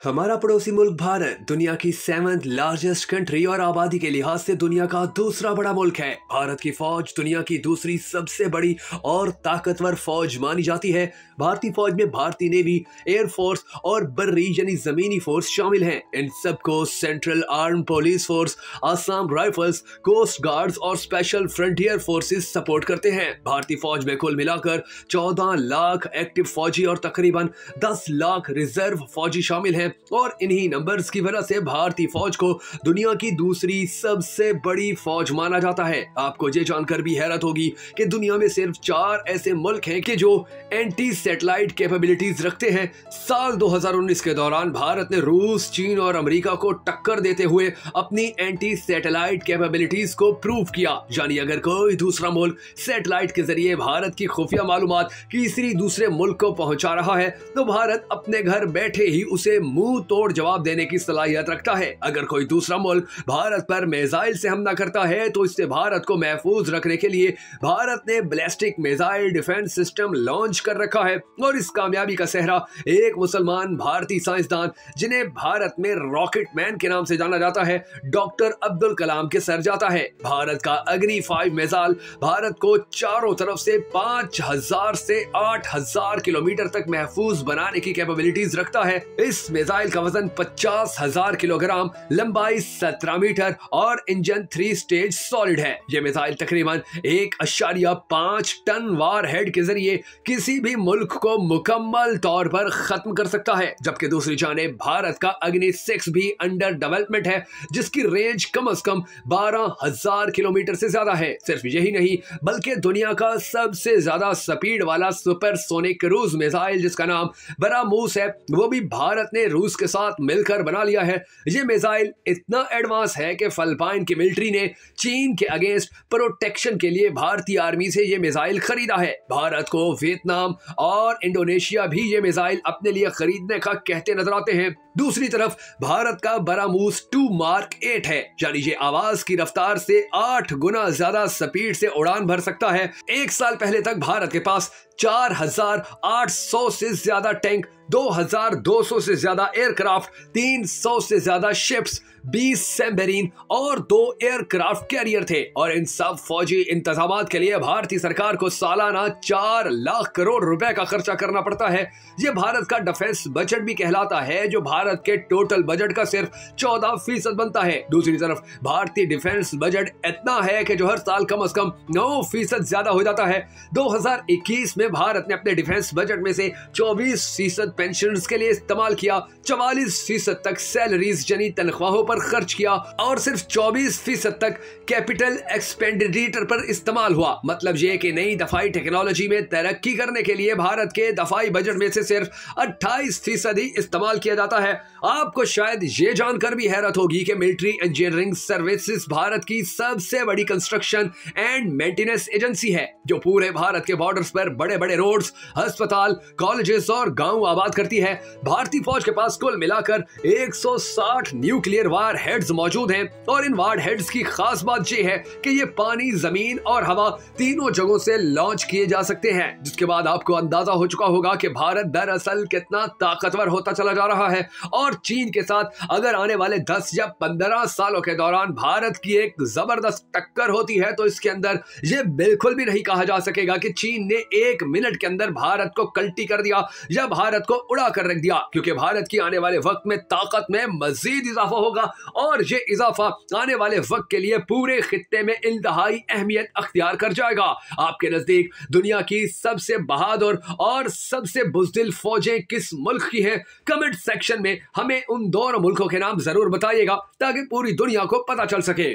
हमारा पड़ोसी मुल्क भारत दुनिया की 7th लार्जेस्ट कंट्री और आबादी के लिहाज से दुनिया का दूसरा बड़ा मुल्क है। भारत की फौज दुनिया की दूसरी सबसे बड़ी और ताकतवर फौज मानी जाती है। भारतीय फौज में भारतीय नेवी, एयर फोर्स और बर्री यानी जमीनी फोर्स शामिल हैं। इन सबको central arm police force, Assam rifles, coast guards और स्पेशल फ्रंटियर फोर्सेस सपोर्ट करते हैं। भारतीय फौज में कुल मिलाकर 14 लाख एक्टिव फौजी और तकरीबन 10 लाख रिजर्व फौजी शामिल हैं और इन्हीं नंबर्स की वजह से भारतीय फौज को दुनिया की दूसरी सबसे बड़ी फौज माना जाता है। आपको ये जानकर भी हैरत होगी कि दुनिया में सिर्फ 4 ऐसे मुल्क हैं कि जो एंटी सैटेलाइट कैपेबिलिटीज रखते हैं। साल 2019 के दौरान भारत ने रूस, चीन और अमेरिका को टक्कर देते हुए अपनी एंटी सैटेलाइट कैपेबिलिटीज को प्रूव किया। यानी अगर कोई दूसरा मुल्क सैटेलाइट के जरिए भारत की खुफिया मालूमात किसी दूसरे मुल्क को पहुंचा रहा है तो भारत अपने घर बैठे ही उसे मुंह तोड़ जवाब देने की सलाहियत रखता है। अगर कोई दूसरा मुल्क भारत पर मिसाइल से हमला करता है तो इससे भारत को महफूज रखने के लिए भारत ने ballistic missile defence system launch कर रखा है और इस कामयाबी का सेहरा एक मुसलमान भारतीय साइंसदान जिन्हें भारत में रॉकेट मैन के नाम से जाना जाता है, डॉक्टर अब्दुल कलाम के सर जाता है। भारत का अग्नि 5 मिसाइल भारत को चारों तरफ से 5000 से 8000 किलोमीटर तक महफूज बनाने की कैपेबिलिटीज रखता है। इस मिसाइल का वजन 50,000 किलोग्राम, लंबाई 17 मीटर और इंजन 3 स्टेज सॉलिड है। यह मिसाइल तकरीबन 1.5 टन वार हेड के जरिए किसी भी मुल्क को मुकम्मल तौर पर खत्म कर सकता है। जबकि दूसरी जानिब भारत का अग्नि 6 भी अंडर डेवलपमेंट है जिसकी रेंज कम से कम 12,000 किलोमीटर से ज्यादा है। सिर्फ यही नहीं बल्कि दुनिया का सबसे ज्यादा स्पीड वाला सुपरसोनिक क्रूज मिसाइल जिसका नाम ब्रह्मोस है वो भी भारत ने रूस के साथ मिलकर बना लिया है। यह मिसाइल इतना एडवांस है कि फिलिपाइन की मिलिट्री ने चीन के अगेंस्ट प्रोटेक्शन के लिए भारतीय आर्मी से यह मिसाइल खरीदा है। भारत को वियतनाम और इंडोनेशिया भी यह मिसाइल अपने लिए खरीदने का कहते नजर आते हैं। दूसरी तरफ भारत का ब्रह्मोस 2 मार्क 8 है, यानी ये आवाज की रफ्तार से 8 गुना ज्यादा स्पीड से उड़ान भर सकता है। एक साल पहले तक भारत के पास 4800 से ज्यादा टैंक, 2200 से ज्यादा एयरक्राफ्ट, 300 से ज्यादा शिप्स, 20 सबमरीन और 2 एयरक्राफ्ट कैरियर थे। और इन सब फौजी इंतजामात के लिए भारतीय सरकार को सालाना 4 लाख करोड़ रुपए का खर्चा करना पड़ता है। यह भारत का डिफेंस बजट भी कहलाता है जो भारत के टोटल बजट का सिर्फ 14% बनता है। दूसरी तरफ भारतीय डिफेंस बजट इतना है कि जो हर साल कम से कम 9% ज्यादा हो जाता है। 2021 में भारत ने अपने डिफेंस बजट में से 24% पेंशन के लिए इस्तेमाल किया, 44% तक सैलरीज यानी तनख्वाहों पर खर्च किया और सिर्फ 24% तक कैपिटल एक्सपेंडिचर पर इस्तेमाल हुआ। मतलब यह कि नई दफाई टेक्नोलॉजी में तरक्की करने के लिए भारत के दफाई बजट में से सिर्फ 28% ही इस्तेमाल किया जाता है। आपको शायद ये जानकर भी हैरत होगी कि मिलिट्री इंजीनियरिंग सर्विसेज भारत की सबसे बड़ी कंस्ट्रक्शन एंड मेंटेनेंस एजेंसी है जो पूरे भारत के बॉर्डर्स पर बड़े बड़े रोड्स, अस्पताल, कॉलेजेस और गांव आबाद करती है। भारतीय फौज के पास कुल मिलाकर 160 न्यूक्लियर वार हेड्स मौजूद हैं और इन वार हेड्स की खास बात यह है कि ये पानी, जमीन और हवा तीनों जगहों से लॉन्च किए जा सकते हैं। जिसके बाद आपको अंदाजा हो चुका होगा कि भारत दरअसल कितना ताकतवर होता चला जा रहा है। और चीन के साथ अगर आने वाले 10 या 15 सालों के दौरान भारत की एक जबरदस्त टक्कर होती है तो इसके अंदर यह बिल्कुल भी नहीं कहा जा सकेगा कि चीन ने 1 मिनट के अंदर भारत को कल्टी कर दिया या भारत को उड़ा कर रख दिया, क्योंकि भारत की आने वाले वक्त में ताकत में मजीद इजाफा होगा और ये इजाफा आने वाले वक्त के लिए पूरे खित्ते में इंतहाई अहमियत अख्तियार कर जाएगा। आपके नजदीक दुनिया की सबसे बहादुर और सबसे बुज़दिल फौजें किस मुल्क की हैं? कमेंट सेक्शन में हमें उन दोनों मुल्कों के नाम जरूर बताइएगा ताकि पूरी दुनिया को पता चल सके।